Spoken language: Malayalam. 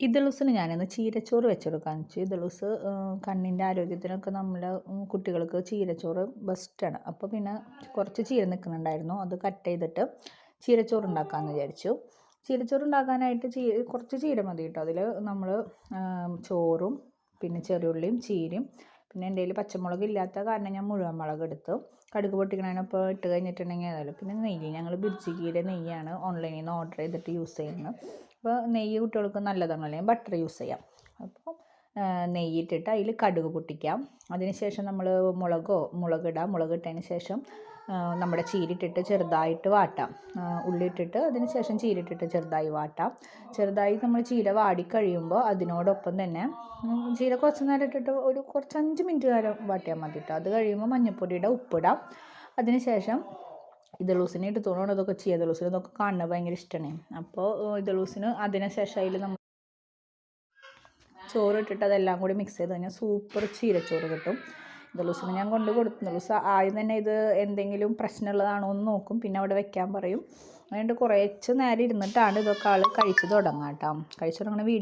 ഇദളൂസിന് ഞാനിന്ന് ചീരച്ചോറ് വെച്ചെടുക്കാമെന്ന് വെച്ചു. ഇദളൂസ് കണ്ണിൻ്റെ ആരോഗ്യത്തിനൊക്കെ നമ്മൾ കുട്ടികൾക്ക് ചീരച്ചോറ് ബെസ്റ്റാണ്. അപ്പോൾ പിന്നെ കുറച്ച് ചീര നിൽക്കുന്നുണ്ടായിരുന്നു, അത് കട്ട് ചെയ്തിട്ട് ചീരച്ചോറ് ഉണ്ടാക്കാമെന്ന് വിചാരിച്ചു. ചീരച്ചോറ് ഉണ്ടാക്കാനായിട്ട് കുറച്ച് ചീര മതി കേട്ടോ. അതിൽ നമ്മൾ ചോറും പിന്നെ ചെറിയുള്ളിയും ചീരയും പിന്നെ എൻ്റെ കയ്യിൽ പച്ചമുളക് ഇല്ലാത്ത കാരണം ഞാൻ മുഴുവൻ മുളക് എടുത്തു. കടുക് പൊട്ടിക്കണതിനൊപ്പം ഇട്ട് കഴിഞ്ഞിട്ടുണ്ടെങ്കിൽ ഏതായാലും പിന്നെ നെയ്യ്, ഞങ്ങൾ ബിർജിഗിയുടെ നെയ്യാണ് ഓൺലൈനിൽ നിന്ന് ഓർഡർ ചെയ്തിട്ട് യൂസ് ചെയ്യുന്നത്. അപ്പോൾ നെയ്യ് കുട്ടികൾക്ക് നല്ലതാണ്, അല്ലെങ്കിൽ ബട്ടർ യൂസ് ചെയ്യാം. അപ്പോൾ നെയ്യിട്ടിട്ട് അതിൽ കടുക് പൊട്ടിക്കാം. അതിനുശേഷം നമ്മൾ മുളകിടാം. മുളകിട്ടതിന് ശേഷം നമ്മുടെ ചീരിട്ടിട്ട് ചെറുതായിട്ട് വാട്ടാം. ഉള്ളിയിട്ടിട്ട് അതിന് ശേഷം ചീരിട്ടിട്ട് ചെറുതായി വാട്ടാം. ചെറുതായി നമ്മൾ ചീര വാടിക്കഴിയുമ്പോൾ അതിനോടൊപ്പം തന്നെ ചീര കുറച്ച് നേരം ഇട്ടിട്ട് ഒരു കുറച്ച് 5 മിനിറ്റ് നേരം വാട്ടിയാൽ മതി കേട്ടോ. അത് കഴിയുമ്പോൾ മഞ്ഞൾപ്പൊടിയുടെ ഉപ്പിടാം. അതിന് ശേഷം ഇദളൂസിനെ എടുത്തോണം. അതൊക്കെ ചെയ്യുക. ഇദളൂസിന് ഇതൊക്കെ കാണുന്നത് ഭയങ്കര ഇഷ്ടമാണ്. അപ്പോൾ ഇദളൂസിന് അതിന് ശേഷം അതിൽ നമ്മൾ ചോറ് ഇട്ടിട്ട് അതെല്ലാം കൂടി മിക്സ് ചെയ്ത് കഴിഞ്ഞാൽ സൂപ്പർ ചീരച്ചോറ് കിട്ടും. ഇദളൂസിന് ഞാൻ കൊണ്ട് കൊടുത്തു. ഇദളൂസ് ആദ്യം തന്നെ ഇത് എന്തെങ്കിലും പ്രശ്നമുള്ളതാണോ എന്ന് നോക്കും, പിന്നെ അവിടെ വെക്കാൻ പറയും. അതുകൊണ്ട് കുറച്ച് നേരം ഇരുന്നിട്ടാണ് ഇതൊക്കെ ആൾ കഴിച്ച് തുടങ്ങാം കേട്ടോ. കഴിച്ച് തുടങ്ങുന്ന വീഡിയോ